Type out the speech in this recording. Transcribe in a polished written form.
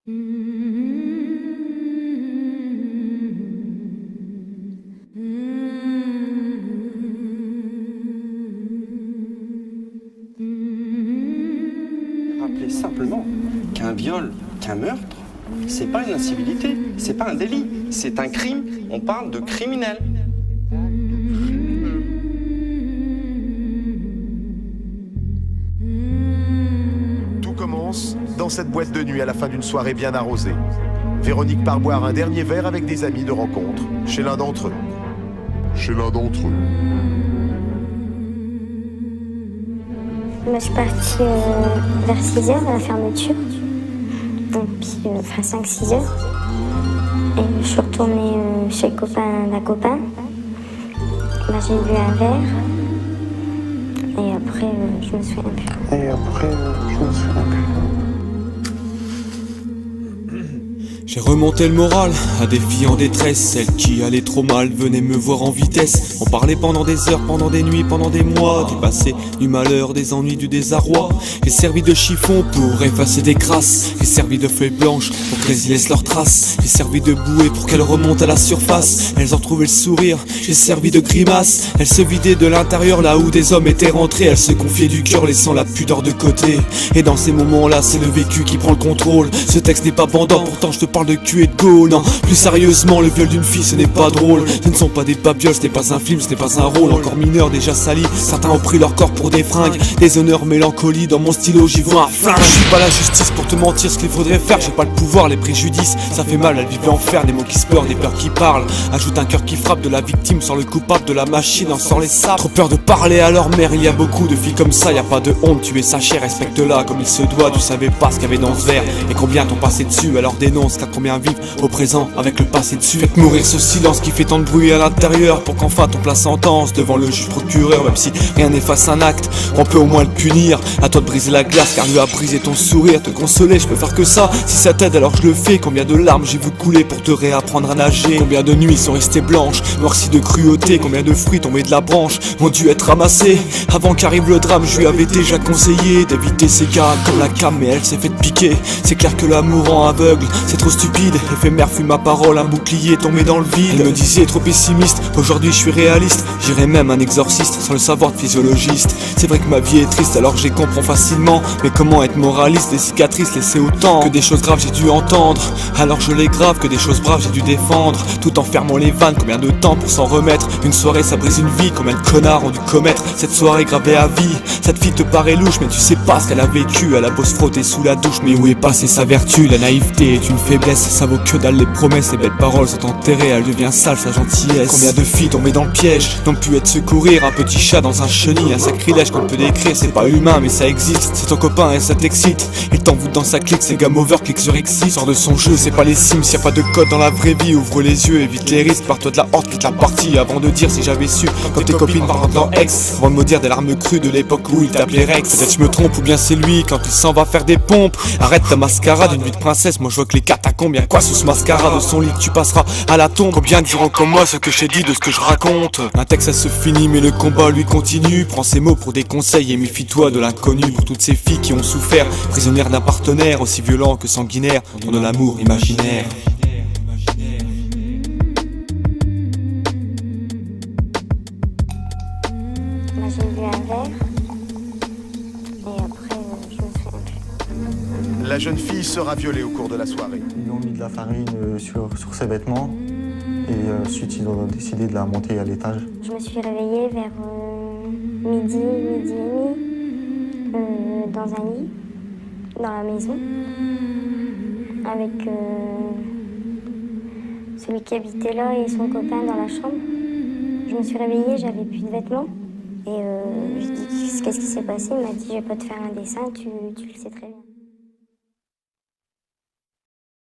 Rappelez simplement qu'un viol, qu'un meurtre, c'est pas une incivilité, c'est pas un délit, c'est un crime. On parle de criminel. Tout commence dans cette boîte de nuit à la fin d'une soirée bien arrosée. Véronique part boire un dernier verre avec des amis de rencontre chez l'un d'entre eux. Moi, je suis partie vers 6h à la fermeture, enfin 5-6 heures. Et je suis retournée chez le copain d'un copain. J'ai bu un verre. Et après, je me souviens plus. J'ai remonté le moral à des filles en détresse. Celles qui allaient trop mal venaient me voir en vitesse. On parlait pendant des heures, pendant des nuits, pendant des mois. Du passé, du malheur, des ennuis, du désarroi. J'ai servi de chiffon pour effacer des crasses. J'ai servi de feuilles blanches pour qu'elles y laissent leurs traces. J'ai servi de bouée pour qu'elles remontent à la surface. Elles ont retrouvé le sourire, j'ai servi de grimace. Elles se vidaient de l'intérieur là où des hommes étaient rentrés. Elles se confiaient du cœur laissant la pudeur de côté. Et dans ces moments-là, c'est le vécu qui prend le contrôle. Ce texte n'est pas bandant, pourtant je te parle de cul et de go. Non, plus sérieusement, le viol d'une fille ce n'est pas drôle. Ce ne sont pas des babioles, ce n'est pas un film, ce n'est pas un rôle. Encore mineur, déjà sali, certains ont pris leur corps pour des fringues. Des honneurs, mélancolie, dans mon stylo j'y vois un flingue. Je suis pas la justice pour te mentir ce qu'il faudrait faire. J'ai pas le pouvoir, les préjudices, ça fait mal, elle vivait en fer. Des mots qui se pleurent, des peurs qui parlent. Ajoute un cœur qui frappe de la victime, sans le coupable de la machine, en sort les sables. Trop peur de parler à leur mère, il y a beaucoup de filles comme ça. Y a pas de honte, tu es sa chair, respecte-la comme il se doit. Tu savais pas ce qu'il y avait dans ce verre et combien t'ont passé dessus, alors dénonce, car combien vivent au présent avec le passé dessus. Faites mourir ce silence qui fait tant de bruit à l'intérieur, pour qu'enfin ton place sentence devant le juge procureur. Même si rien n'efface un acte, on peut au moins le punir. À toi de briser la glace car lui a brisé ton sourire. Te consoler, je peux faire que ça, si ça t'aide alors je le fais. Combien de larmes j'ai vu couler pour te réapprendre à nager. Combien de nuits sont restées blanches, noircies de cruauté. Combien de fruits tombés de la branche ont dû être ramassés. Avant qu'arrive le drame, je lui avais déjà conseillé d'éviter ces gars comme la cam, mais elle s'est fait piquer. C'est clair que l'amour rend aveugle, c'est trop stupide. Éphémère fut ma parole, un bouclier tombé dans le vide. Elle me disait trop pessimiste, aujourd'hui je suis réaliste. J'irais même un exorciste, sans le savoir de physiologiste. C'est vrai que ma vie est triste alors j'y comprends facilement. Mais comment être moraliste, des cicatrices laissées autant. Que des choses graves j'ai dû entendre, alors je les grave. Que des choses braves j'ai dû défendre, tout en fermant les vannes. Combien de temps pour s'en remettre, une soirée ça brise une vie. Combien de connards ont dû commettre cette soirée gravée à vie. Cette fille te paraît louche mais tu sais pas ce qu'elle a vécu. Elle a beau se frotter sous la douche, mais où est passée sa vertu? La naïveté est une faiblesse, ça vaut que dalle les promesses. Les belles paroles sont enterrées, elle devient sale sa gentillesse. Combien de filles tombées dans le piège n'ont pu être secourir. Un petit chat dans un chenil, un sacrilège qu'on peut décrire. C'est pas humain mais ça existe, c'est ton copain et ça t'excite. Il t'envoûte dans sa clique, c'est game over, clique sur Exit. Sors de son jeu, c'est pas les Sims, y'a pas de code dans la vraie vie. Ouvre les yeux, évite les risques, pars-toi de la horde, quitte la partie. Avant de dire si j'avais su, comme tes copines parlant de leur ex. Avant de me dire des larmes crues de l'époque où il t'appelait Rex. Peut-être je me trompe ou bien c'est lui quand il s'en va faire des pompes. Arrête ta mascarade, une vie de princesse, moi je vois que les catacombes. Y'a quoi sous ce mascara de son lit que tu passeras à la tombe? Combien diront comme moi ce que j'ai dit de ce que je raconte? Un texte ça se finit mais le combat lui continue. Prends ces mots pour des conseils et méfie-toi de l'inconnu. Pour toutes ces filles qui ont souffert, prisonnières d'un partenaire aussi violent que sanguinaire, dans de l'amour imaginaire. J'ai bu un verre. Et après, je me souviens plus. La jeune fille sera violée au cours de la soirée. Ils ont mis de la farine sur ses vêtements et ensuite ils ont décidé de la monter à l'étage. Je me suis réveillée vers midi et demi, dans un lit, dans la maison, avec celui qui habitait là et son copain dans la chambre. Je me suis réveillée, j'avais plus de vêtements. Et je lui ai dit qu'est-ce qui s'est passé? Il m'a dit je vais pas te faire un dessin, tu le sais très bien.